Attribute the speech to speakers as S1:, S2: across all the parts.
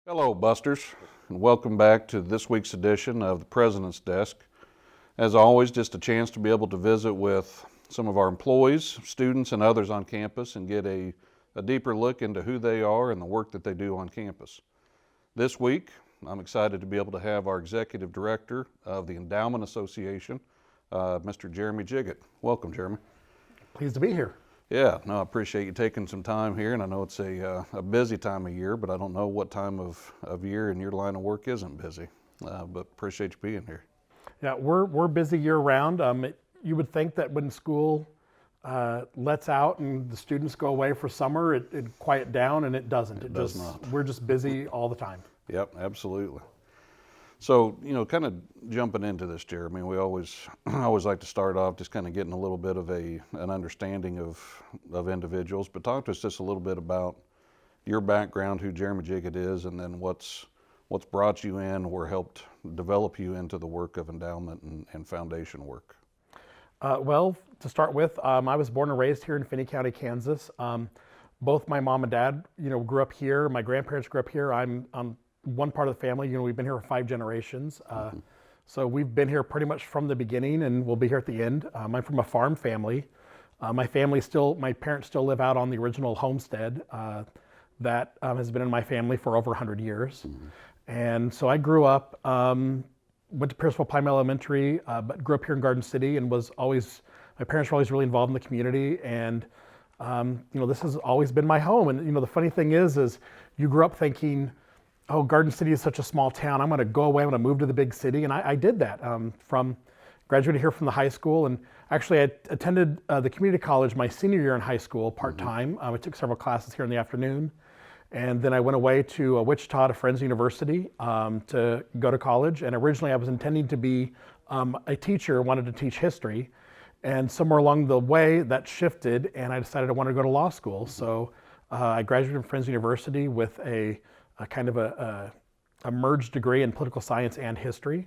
S1: Hello, Busters, and welcome back to this week's edition of the President's Desk. As always, just a chance to be able to visit with some of our employees, students, and others on campus and get a deeper look into who they are and the work that they do on campus. This week, I'm excited to be able to have our Executive Director of the Endowment Association, Mr. Jeremy Jiggett. Welcome, Jeremy.
S2: Pleased to be here.
S1: Yeah, no, I appreciate you taking some time here, and I know it's a busy time of year, but I don't know what time of year in your line of work isn't busy, but appreciate you being here.
S2: Yeah, we're busy year round. You would think that when school lets out and the students go away for summer, it'd quiet down, and it doesn't.
S1: It does not.
S2: We're just busy all the time.
S1: Yep, absolutely. So, kind of jumping into this, Jeremy, we always like to start off just kind of getting a little bit of an understanding of individuals, but talk to us just a little bit about your background, who Jeremy Jiggett is, and then what's brought you in or helped develop you into the work of endowment and foundation work.
S2: Well, to start with, I was born and raised here in Finney County, Kansas. Both my mom and dad, grew up here. My grandparents grew up here. I'm one part of the family. We've been here for 5 generations. So we've been here pretty much from the beginning, and we'll be here at the end. I'm from a farm family. My parents still live out on the original homestead that has been in my family for over 100 years. Mm-hmm. And so I grew up, went to Pierceville Pine Elementary, but grew up here in Garden City, and my parents were always really involved in the community. And this has always been my home. And the funny thing is you grew up thinking, oh, Garden City is such a small town. I'm going to go away. I'm going to move to the big city. And I did that. Graduated here from the high school. And actually, I attended the community college my senior year in high school part-time. I took several classes here in the afternoon. And then I went away to Wichita to Friends University to go to college. And originally, I was intending to be a teacher, wanted to teach history. And somewhere along the way, that shifted. And I decided I wanted to go to law school. So I graduated from Friends University with a kind of a merged degree in political science and history.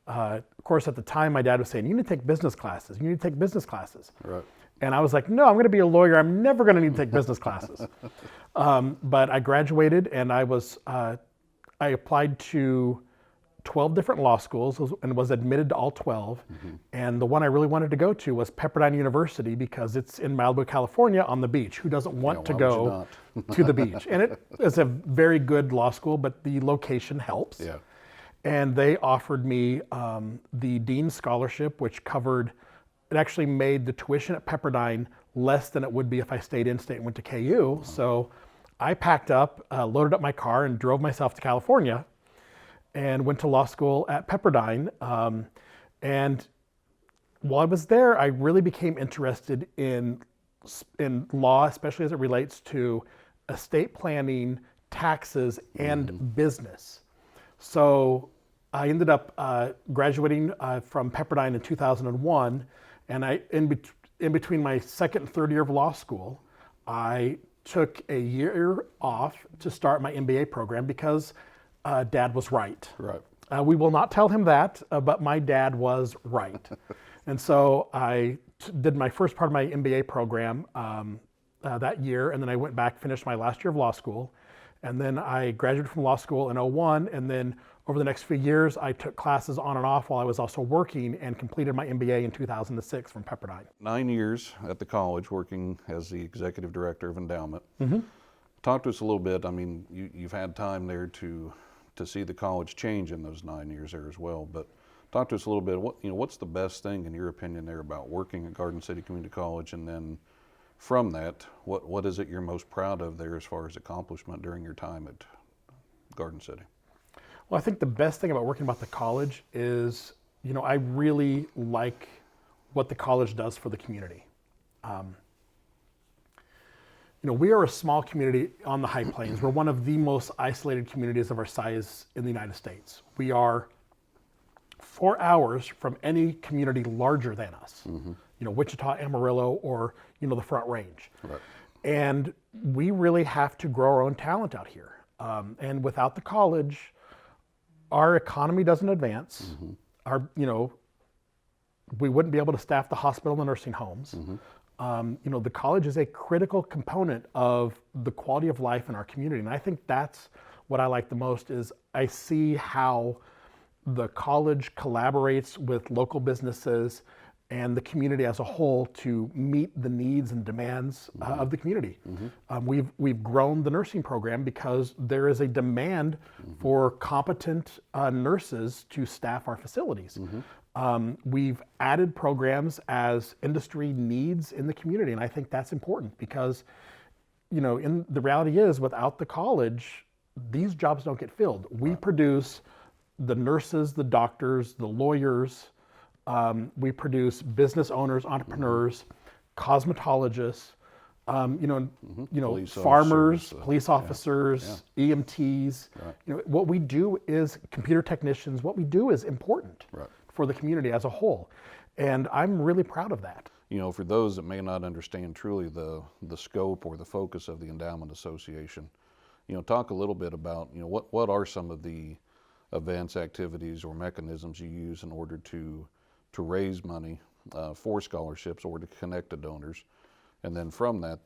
S2: Of course, at the time, my dad was saying, you need to take business classes. You need to take business classes. Right. And I was like, no, I'm going to be a lawyer. I'm never going to need to take business classes. But I graduated, and I applied to 12 different law schools and was admitted to all 12. Mm-hmm. And the one I really wanted to go to was Pepperdine University because it's in Malibu, California on the beach. Who doesn't want to go to the beach? And it is a very good law school, but the location helps. Yeah. And they offered me the Dean's Scholarship, which it actually made the tuition at Pepperdine less than it would be if I stayed in-state and went to KU. So I packed up, loaded up my car, and drove myself to California and went to law school at Pepperdine. And while I was there, I really became interested in law, especially as it relates to estate planning, taxes, and business. So I ended up graduating from Pepperdine in 2001, and in between my second and third year of law school, I took a year off to start my MBA program because Dad was right. Right. We will not tell him that, but my dad was right. And so I did my first part of my MBA program that year, and then I went back, finished my last year of law school, and then I graduated from law school in 2001, and then over the next few years, I took classes on and off while I was also working and completed my MBA in 2006 from Pepperdine.
S1: 9 years at the college working as the executive director of endowment. Mm-hmm. Talk to us a little bit. I mean, you've had time there to see the college change in those 9 years there as well. But talk to us a little bit. What's the best thing in your opinion there about working at Garden City Community College, and then from that, what is it you're most proud of there as far as accomplishment during your time at Garden City?
S2: Well, I think the best thing about working about the college is, I really like what the college does for the community. We are a small community on the High Plains. We're one of the most isolated communities of our size in the United States. We are 4 hours from any community larger than us. Mm-hmm. Wichita, Amarillo, or, the Front Range. Right. And we really have to grow our own talent out here. And without the college, our economy doesn't advance. Mm-hmm. We wouldn't be able to staff the hospital and the nursing homes. Mm-hmm. The college is a critical component of the quality of life in our community. And I think that's what I like the most is I see how the college collaborates with local businesses and the community as a whole to meet the needs and demands of the community. We've grown the nursing program because there is a demand for competent nurses to staff our facilities. We've added programs as industry needs in the community, and I think that's important because, in the reality is, without the college, these jobs don't get filled. We produce the nurses, the doctors, the lawyers. We produce business owners, entrepreneurs, cosmetologists,
S1: Police
S2: farmers,
S1: officers,
S2: police officers, EMTs. What we do is computer technicians. What we do is important for the community as a whole, and I'm really proud of that.
S1: For those that may not understand truly the scope or the focus of the Endowment Association, talk a little bit about what are some of the events, activities, or mechanisms you use in order to raise money for scholarships or to connect to donors, and then from that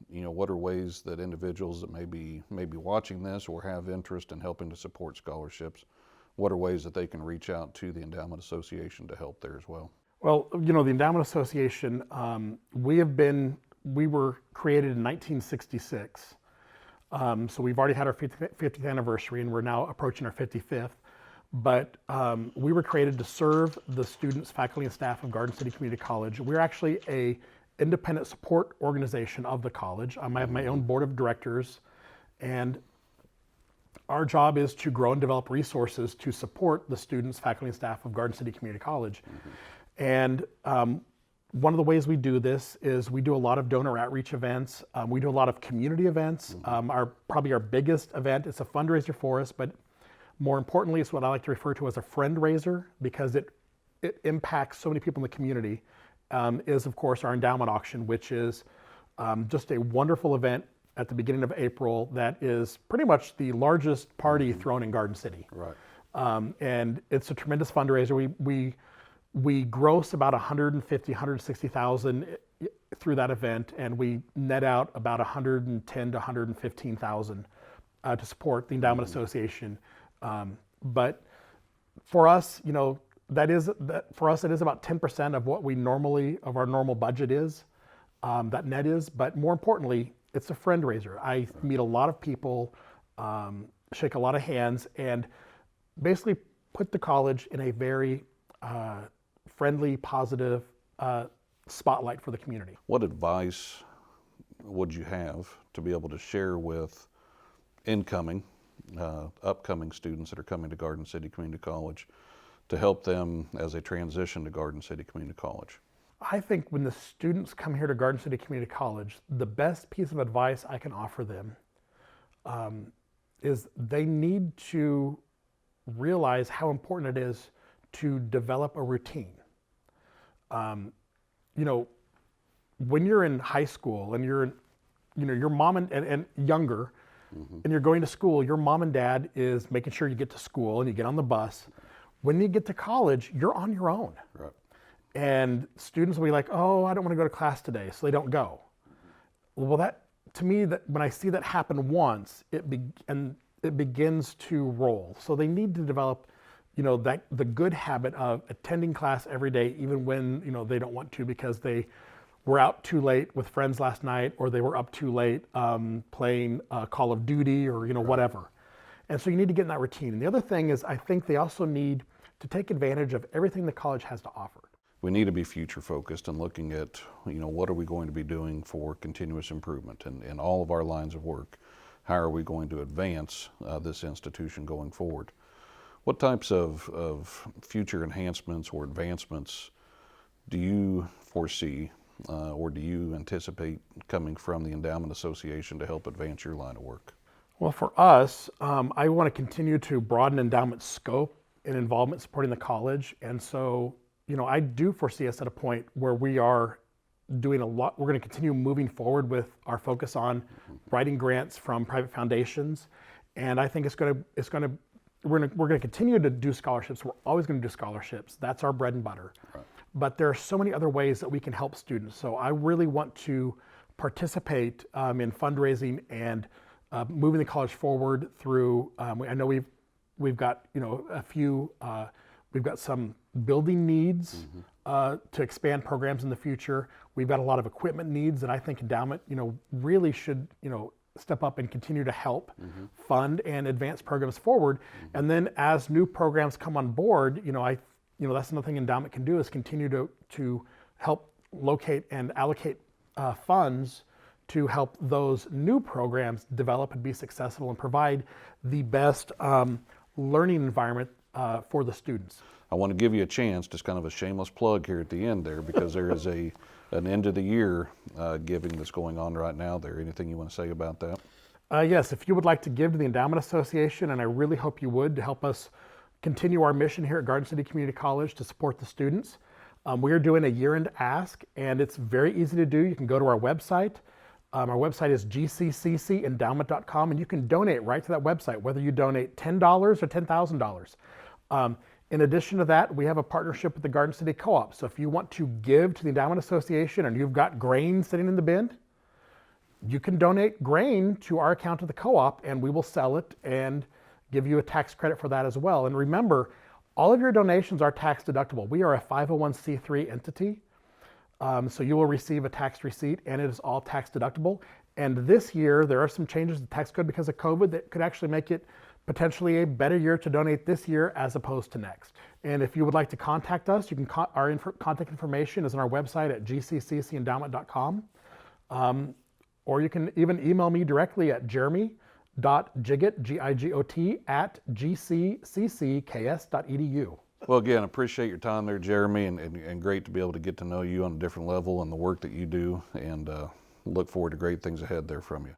S1: what are ways that individuals that may be watching this or have interest in helping to support scholarships, what are ways that they can reach out to the Endowment Association to help there as well?
S2: Well, the Endowment Association, we were created in 1966. So we've already had our 50th anniversary, and we're now approaching our 55th. But we were created to serve the students, faculty, and staff of Garden City Community College. We're actually a independent support organization of the college. I have my own board of directors, and our job is to grow and develop resources to support the students, faculty, and staff of Garden City Community College. And one of the ways we do this is we do a lot of donor outreach events. We do a lot of community events. Probably our biggest event, it's a fundraiser for us, but more importantly, it's what I like to refer to as a friend raiser because it impacts so many people in the community, is of course our endowment auction, which is just a wonderful event at the beginning of April that is pretty much the largest party thrown in Garden City. And it's a tremendous fundraiser. We gross about 150, 160,000 through that event, and we net out about 110 to 115,000 to support the Endowment Association. But for us, for us, it is about 10% of what of our normal budget is, that net is. But more importantly, it's a friend raiser. I meet a lot of people, shake a lot of hands, and basically put the college in a very friendly, positive spotlight for the community.
S1: What advice would you have to be able to share with upcoming students that are coming to Garden City Community College to help them as they transition to Garden City Community College?
S2: I think when the students come here to Garden City Community College, the best piece of advice I can offer them is they need to realize how important it is to develop a routine. When you're in high school and your mom and younger, and you're going to school, your mom and dad is making sure you get to school and you get on the bus. When you get to college, you're on your own. And students will be like, oh, I don't want to go to class today, so they don't go. Well, to me, when I see that happen once, it begins to roll. So they need to develop, the good habit of attending class every day, even when they don't want to because they were out too late with friends last night, or they were up too late playing Call of Duty or whatever. And so you need to get in that routine. And the other thing is, I think they also need to take advantage of everything the college has to offer.
S1: We need to be future focused and looking at, what are we going to be doing for continuous improvement in all of our lines of work? How are we going to advance this institution going forward? What types of future enhancements or advancements do you foresee or do you anticipate coming from the Endowment Association to help advance your line of work?
S2: Well, for us, I want to continue to broaden endowment scope and involvement supporting the college. And so, I do foresee us at a point where we are doing a lot. We're going to continue moving forward with our focus on writing grants from private foundations. And I think we're going to continue to do scholarships. We're always going to do scholarships. That's our bread and butter. But there are so many other ways that we can help students. So I really want to participate in fundraising and moving the college forward through. I know we've got we've got some building needs to expand programs in the future. We've got a lot of equipment needs, and I think endowment really should step up and continue to help fund and advance programs forward. And then as new programs come on board, that's another thing endowment can do is continue to help locate and allocate funds to help those new programs develop and be successful and provide the best learning environment for the students.
S1: I want to give you a chance, just kind of a shameless plug here at the end there, because there is an end of the year giving that's going on right now there. Anything you want to say about that?
S2: Yes, if you would like to give to the Endowment Association, and I really hope you would, to help us continue our mission here at Garden City Community College to support the students. We are doing a year-end ask, and it's very easy to do. You can go to our website. Our website is gcccendowment.com, and you can donate right to that website, whether you donate $10 or $10,000. In addition to that, we have a partnership with the Garden City Co-op. So if you want to give to the Endowment Association and you've got grain sitting in the bin, you can donate grain to our account of the co-op, and we will sell it and give you a tax credit for that as well. And remember, all of your donations are tax deductible. We are a 501c3 entity. So you will receive a tax receipt, and it is all tax deductible. And this year, there are some changes to the tax code because of COVID that could actually make it potentially a better year to donate this year as opposed to next. And if you would like to contact us, you can our contact information is on our website at gcccendowment.com. Or you can even email me directly at jeremy.gigot, G-I-G-O-T, at gcccs.edu.
S1: Well, again, appreciate your time there, Jeremy, and great to be able to get to know you on a different level and the work that you do, and look forward to great things ahead there from you.